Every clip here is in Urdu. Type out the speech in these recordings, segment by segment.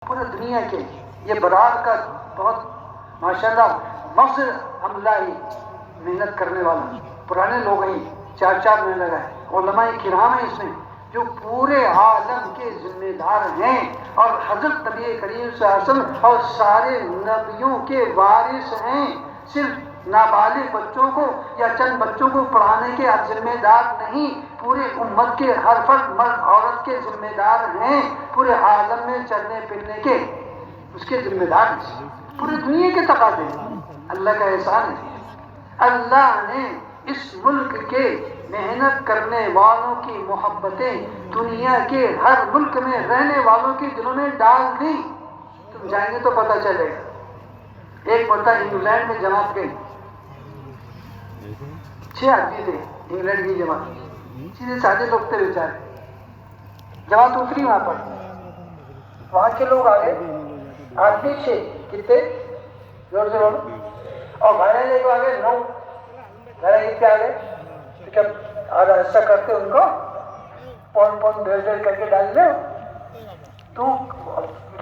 پورے دنیا کے یہ برار کا بہت ماشاءاللہ مؤثر عملہ ہی، محنت کرنے والا، پرانے لوگ ہیں، 4 مہینے لگائے، علماء کرام ہیں اس میں جو پورے عالم کے ذمہ دار ہیں، اور حضرت نبی کریم صلی اللہ علیہ وسلم اور سارے نبیوں کے وارث ہیں۔ صرف نابالغ بچوں کو یا چند بچوں کو پڑھانے کے آپ ذمہ دار نہیں، پورے امت کے ہر فرد مرد عورت کے ذمہ دار ہیں، پورے عالم میں چلنے پھرنے کے اس کے ذمہ دار ہیں، پوری دنیا کے تقاضے ہیں۔ اللہ کا احسان ہے، اللہ نے اس ملک کے محنت کرنے والوں کی محبتیں دنیا کے ہر ملک میں رہنے والوں کے دلوں میں ڈال دی۔ تم جائیں گے تو پتہ چلے گا۔ ایک مرتبہ انگلینڈ میں جماعت گئی، 6 آدمی تھے انگلینڈ کی جماعت، سیدھے سادے لوگ تھے بیچارے۔ جماعت اتری وہاں پر، وہاں کے لوگ آگے، آدمی 6 کتنے زور سے بولو، اور بھائی لے کو آگے 9، بھائی کتنے آگے، جب آدھا حصہ کرتے ان کو پون ڈیڑھ کر کے ڈال لے تو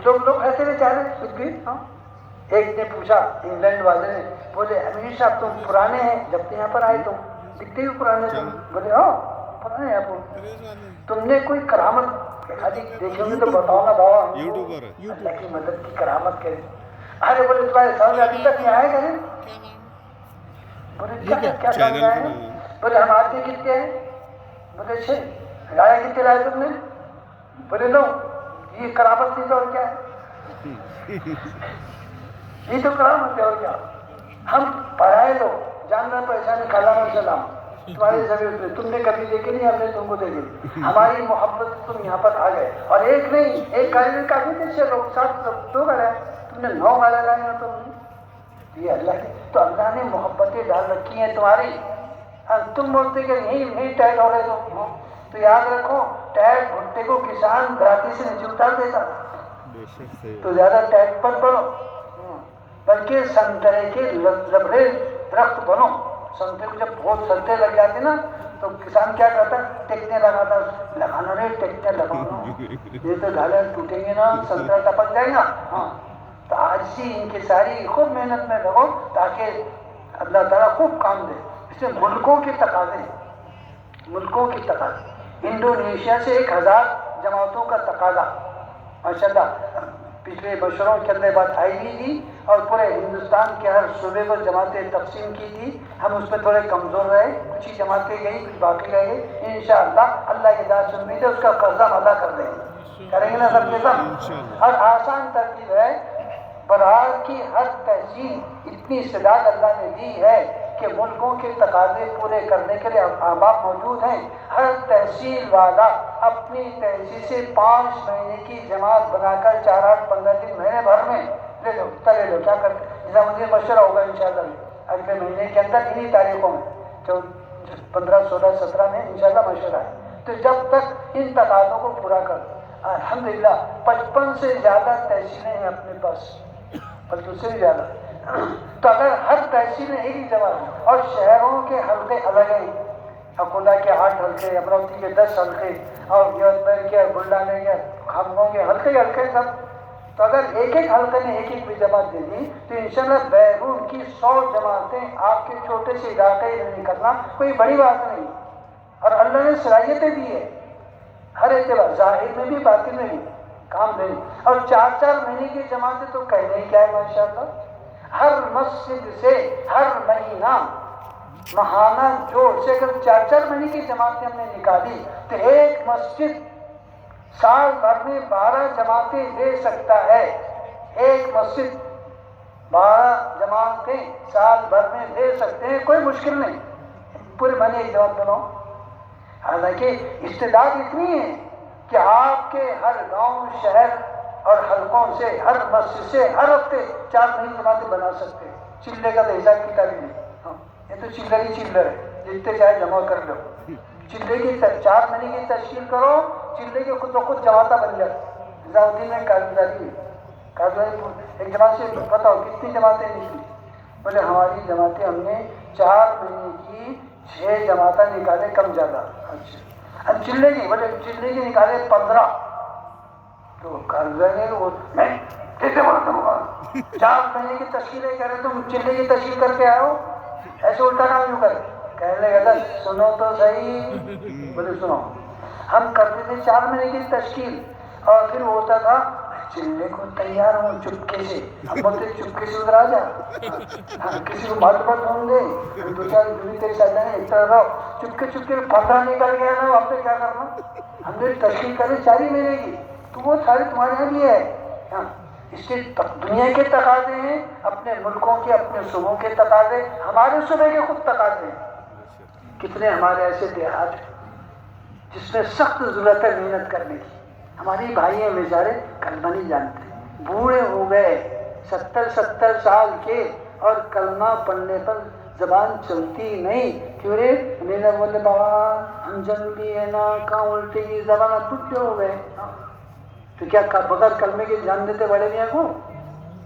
لوگ ایسے بیچارے کچھ بھی۔ ایک نے پوچھا انگلینڈ والے نے، بولے امیر صاحب تم پرانے ہیں، جب سے یہاں پر آئے تم دکھتے ہی پرانے تم؟ بولے ہاں پرانے ہیں آپ، تم نے کوئی کرامت دیکھی ہوگی تو بتاؤ نا بابا، اللہ کی مدد کی کرامت کرے۔ ارے بولے تمہارے سامنے ابھی تک نہیں آئے گا؟ بولے کیا سمجھ آئے ہیں؟ بولے ہم آتے کتنے ہیں؟ بولے 6۔ لایا کتنے لائے تم نے؟ بولے 9۔ یہ کرامت نہیں تو اور کیا ہے؟ یہ تو کرامت ہے اور کیا؟ ہم پڑھائے لوگ جاننا پہچانے کلام السلام تمہاری ضرورت ہے، تم نے کبھی دیکھی نہیں، ہم نے تم کو دیکھی، ہماری محبت تم یہاں پر آ گئے، اور ایک نہیں، ایک گاڑی میں کافی تھے 6 لوگ، 7 2 گاڑیاں، تم نے 9 گاڑیاں لائی ہیں تم نے۔ یہ اللہ کی، تو اللہ نے محبتیں ڈال رکھی ہیں تمہاری۔ تم بولتے کہ نہیں ٹیگ ہو رہے تو یاد رکھو ٹیگ بھٹے کو کسان دھراتی سے نیچے اتار دیتا، تو زیادہ ٹیگ پر بڑھو، بلکہ سنترے کے لبڑے درخت بنو۔ سنترے کو جب بہت سنترے لگ جاتے نا تو کسان کیا کرتا، ٹیکنے لگاتا، لگانا نہیں ٹیکنے لگانا، یہ تو ڈھالیں ٹوٹیں گے نا، سنترا ٹپک جائے گا۔ ہاں تو آج سے ان کی ساری خوب محنت میں لگو تاکہ اللہ تعالیٰ خوب کام دے۔ اس میں ملکوں کے تقاضے، ملکوں کی تقاضے، انڈونیشیا سے 1000 جماعتوں کا تقاضا، ماشاءاللہ پچھلے مشوروں کے اندر بات آئی بھی تھی، اور پورے ہندوستان کے ہر صوبے کو جماعتیں تقسیم کی تھی، ہم اس میں تھوڑے کمزور رہے، کچھ ہی جماعتیں گئی، کچھ باقی رہ گئی، انشاءاللہ اللہ کی دعا سے امید ہے اس کا قرضہ ادا کر دیں گے، کریں گے نا سب کے سب۔ اور آسان ترتیب ہے، برار کی ہر تحصیل اتنی استعداد اللہ نے دی ہے کہ ملکوں کے تقاضے پورے کرنے کے لیے احباب موجود ہیں۔ ہر تحصیل والا اپنی تحصیل سے 5 مہینے کی جماعت بنا کر 4 8 15 دن مہینے بھر میں لے لو، لے لو، کیا کرتے نظام الدین مشورہ ہوگا انشاءاللہ اگلے مہینے کے اندر انہی تاریخوں میں، جو 15 16 17 میں انشاءاللہ مشورہ ہے۔ تو جب تک ان تقاضوں کو پورا کر، الحمدللہ 55 سے زیادہ تحصیلیں ہیں اپنے پاس، بلکہ اس سے بھی زیادہ۔ تو اگر ہر تحصیل میں ایک ہی جماعت، اور شہروں کے حلقے الگ ہیں، اکولا کے 8 حلقے، امراوتی کے 10 حلقے، اور یوتپور کے، بلڈانے کے، کھمگوں کے حلقے سب، تو اگر ایک ایک حلقے میں ایک بھی جماعت دے دی تو انشاءاللہ بیرون کی 100 جماعتیں آپ کے چھوٹے سے علاقے میں نکلنا کوئی بڑی بات نہیں، اور اللہ نے صلاحیتیں دی ہے ہر اعتبار، ظاہر میں بھی باطن میں بھی کام دیں، اور 4 مہینے کی جماعتیں تو کہنے ہی کیا ہے ماشاءاللہ۔ ہر مسجد سے ہر مہینہ ماہانہ جوڑ سے اگر 4 مہینے کی جماعتیں ہم نے نکالی تو ایک مسجد سال بھر میں 12 جماعتیں دے سکتا ہے، ایک مسجد 12 جماعتیں سال بھر میں دے سکتے ہیں، کوئی مشکل نہیں، پورے مہینے ایک جماعت بناؤ۔ حالانکہ استعداد اتنی ہے کہ آپ کے ہر گاؤں شہر اور حلقوں سے، ہر مسجد سے ہر ہفتے 4 مہینے جماعتیں بنا سکتے ہیں۔ چلے کا تو حساب کتاب ہی نہیں، یہ تو چلر ہی چلر ہے، جتنے چاہے جمع کر لو، چلے کی 4 مہینے کی تشکیل کرو، چلے کے خود بخود جماعتیں بن جائے۔ نظام الدین میں کارگزاری ایک جماعت سے بتاؤ کتنی جماعتیں نکلی؟ بولے ہماری جماعتیں ہم نے 4 مہینے کی 6 جماعتیں نکالے، کم زیادہ۔ اچھا چلے کی، بولے چلے کی نکالے 15، تو کر رہے ہیں وہ میں کیسے بولتا ہوں 4 مہینے کی تشکیلیں کر رہے تم چلے کی تشکیل کر کے آؤ ایسے الٹا کام کیوں کرے کہنے لگا سنو تو صحیح بولے سنو ہم کرتے تھے 4 مہینے کی تشکیل اور پھر ہوتا تھا چلنے کو تیار ہوں چپکے سے ہم بولتے چپکے سے ادھر آ جا کسی کو بات بات ہوں گے 2-4 دوری تیرے ساتھ جانے اس طرح رہو چپکے 15 نکل گیا نا ہم نے کیا کرنا ہم نے تشکیل کرے 4 ہی مہینے کی تو وہ سارے تمہارے یہاں بھی ہے اس کے دنیا کے تقاضے ہیں اپنے ملکوں کے اپنے صوبوں کے تقاضے ہمارے صوبے کے خود تقاضے ہیں کتنے ہمارے ایسے دیہات جس میں سخت ضرورت ہے محنت کرنے کی ہماری بھائی ہیں بیچارے کلمہ نہیں جانتے بوڑھے ہو گئے 70 سال کے اور کلمہ پڑھنے پر زبان چلتی نہیں کیوں رے میرا بولے بابا ہم جنگلی ہے نا کہاں الٹے کی زبان ٹوٹ ہو گئے تو کیا بغیر کلمے کے جان دیتے بڑے میاں کو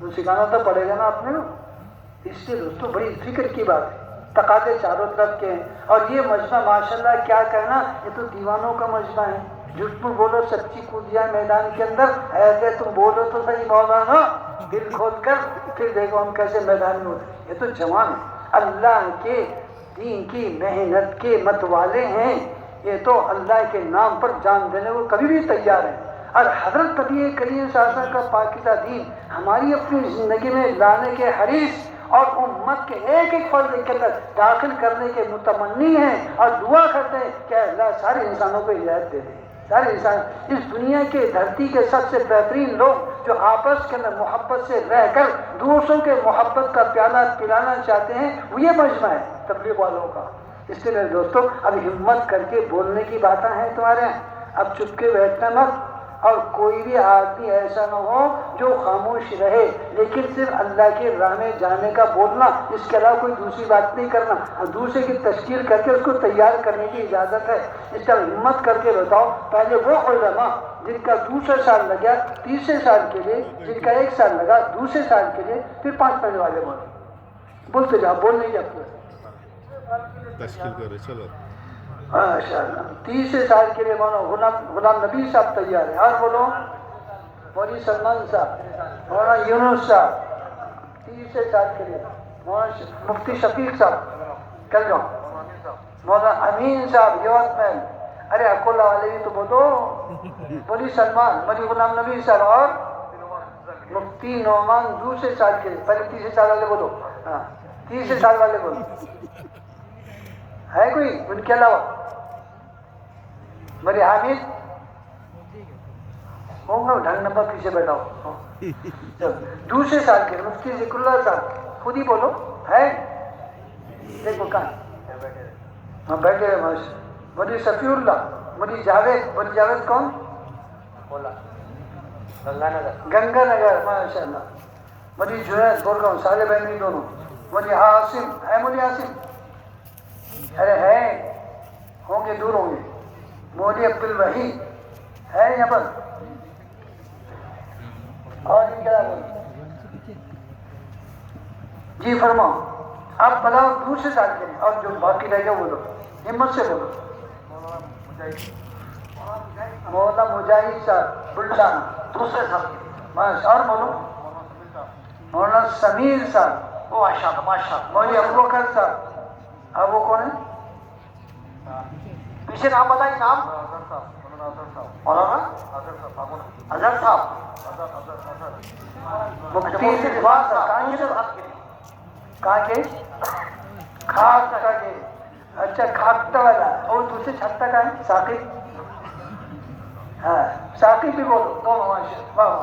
تو سکھانا تو پڑے گا نا اپنے کو اس لیے دوستوں بڑی فکر کی بات ہے تقاضے چاروں طرف کے ہیں اور یہ مجمع ماشاءاللہ کیا کہنا یہ تو دیوانوں کا مجمع ہے جھوٹ بولو سچی کود جائے میدان کے اندر ایسے تم بولو تو صحیح مولانا دل کھول کر پھر دیکھو ہم کیسے میدان میں ہوتے یہ تو جوان ہے اللہ کے دین کی محنت کے متوالے ہیں یہ تو اللہ کے نام پر جان دینے کو کبھی بھی تیار ہیں اور حضرت نبی کریم صلی اللہ علیہ وسلم کا پاکیزہ دین ہماری اپنی زندگی میں لانے کے حریص اور امت کے ایک فرد کے اندر داخل کرنے کے متمنی ہیں اور دعا کرتے ہیں کہ اللہ سارے انسانوں کو ہدایت دے دے سارے انسان اس دنیا کے دھرتی کے سب سے بہترین لوگ جو آپس کے اندر محبت سے رہ کر دوسروں کے محبت کا پیالہ پلانا چاہتے ہیں وہ یہ مجمع ہے تبلیغ والوں کا اس لیے میرے دوستوں اب ہمت کر کے بولنے کی باتیں ہیں تمہارے یہاں اب چپ کے بیٹھنا مت اور کوئی بھی آدمی ایسا نہ ہو جو خاموش رہے لیکن صرف اللہ کے راہ میں جانے کا بولنا اس کے علاوہ کوئی دوسری بات نہیں کرنا اور دوسرے کی تشکیل کر کے اس کو تیار کرنے کی اجازت ہے اس طرح ہمت کر کے بتاؤ پہلے وہ علماء جن کا 2 سال لگا 3 سال کے لیے جن کا 1 سال لگا 2 سال کے لیے پھر 5 مہینے والے بولتے جاؤ بول نہیں جاتے تشکیل کرے چلو ماشاء اللہ 30 سال کے لیے بولو غلام نبی صاحب تیار ہے اور بولو مولوی سلمان صاحب مولانا یونس صاحب 30 سال کے لیے مولانا مفتی شفیق صاحب کل جاؤ مولانا امین صاحب یوت محل ارے اکولا والے بھی تو بولو مولوی سلمان مولوی غلام نبی صاحب اور مفتی نعمان 2 سال کے لیے پہلے 30 سال والے بولو ہاں 30 سال والے بولو ہے کوئی ان کے علاوہ میرے حامد ہوں گا ڈھنگ نمبر پیچھے بیٹھا ہو 2 سال کے مفتی ذکر اللہ صاحب خود ہی بولو ہے دیکھو کہاں ہاں بیٹھے ہیں ماشاء مولوی صفی اللہ مولوی جاوید کون گنگا نگر ماشاء اللہ مولوی جنید گورگاؤں سارے بہن دونوں مولوی عاصم ہے مولوی عاصم ارے ہے ہوں گے دور ہوں گے مولوی عبد الوحید ہے یہاں پر اور ان کیا جی فرماؤ آپ بتاؤ 2 سال کے لیے اور جو باقی رہ گیا بولو ہمت سے بولو مولانا مجاہد صاحب بلڈانا 2 سال بس اور بولو مولانا سمیر صاحب مولوی ابو بکر صاحب اب وہ کون ہے پیچھے نام بتائیے نام مولانا اظہر صاحب مفتی کہاں کے کھاک کا کے اچھا کھاکتا والا اور دوسرے چھٹا کا ہے ثاقب ہاں ثاقب بھی بولو واہ واہ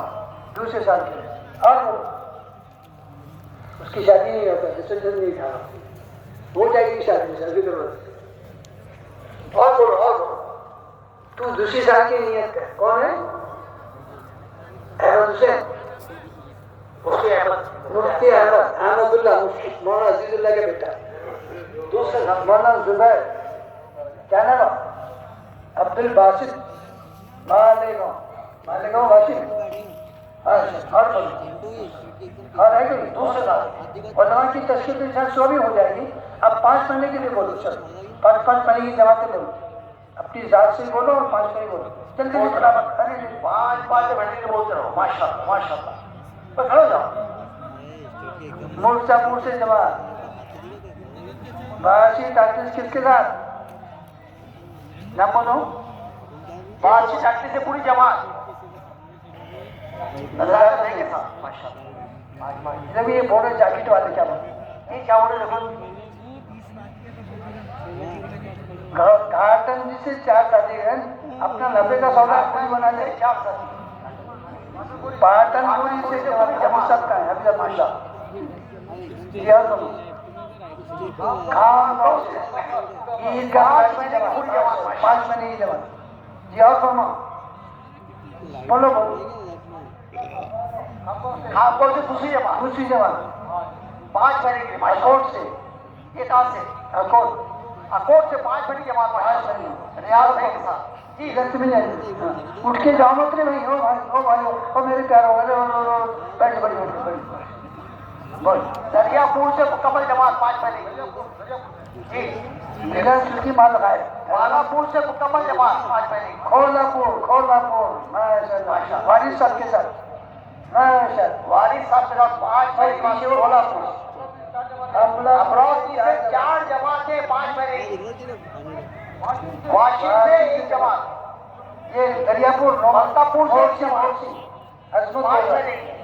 2 سال کے اور بولو اس کی شادی نہیں ہوتا جس سے نہیں کھا ہو جائے گی شادی کرو اور بولو تو 2 سال کی نیت کر کون ہے احمد حسین مفتی احمد اللہ مولانا عزیز اللہ کا بیٹا مولانا زبیر کیا نام عبد الباسط مالیگاؤں واشنگ اور ہے کہ 2 سال علماء کی تشکیل انسان 100 بھی ہو جائے گی اب 5 مہینے کے لیے بولو سر 5 مہینے کی جماعتیں بولو اپنی ذات سے بولو اور 5 پہلے بولو جلدی سے فٹافٹ. ارے 5 بیٹھنے کے بولتے رہو. ماشاء اللہ ماشاء اللہ. بس کھڑے ہو جاؤ. مورچہ پور سے جماعت 82 38 کس کے ساتھ نام بولو. 82 38 سے پوری جماعت نظارت ہے کے ساتھ. ماشاء اللہ. جب یہ بورڈ جاکٹ والے کیا بولے یہ کیا بولے دیکھو. گھاٹن جی سے 4 شادی ہے اپنا 90 کا سودا پوری بنا لے. 4 ساتھی. پاٹن پوری سے جماعت سب کا ہے. حفظ اللہ یہ اور سنو خان گاؤں سے عید کا 5 مہینے کی جماعت. جی اور فرما بولو بولو. آپ کو سے دوسری جماعت دوسری جماعت 5 مہینے کی. اکوٹ سے. یہ کہاں سے؟ اکوٹ اکوٹ سے 5 مہینے کی جماعت. 5 مہینے ریاض بھائی کے ساتھ. جی ادھر سے بھی نہیں. اٹھ کے جاؤ مت رے بھائی. ہو بھائی ہو بھائی ہو میرے پیاروں والے بیٹھ بڑی بول. دریا پور سے مکمل جماعت 5 مہینے کی. جی میرا سلکی مال لگائے. بالا پور سے مکمل جماعت 5 مہینے کی. کھولا پور ماشاء اللہ. وارث صاحب کے ساتھ ماشاء اللہ. والد صاحب کے ساتھ 5 مہینے کی. کھولا پور امراؤ سے 4 جماعتیں 5 مہینے کی. واشنگ سے 1 جماعت. یہ دریا پور ملکا پور سے 1 جماعت عظمت 5 مہینے کی.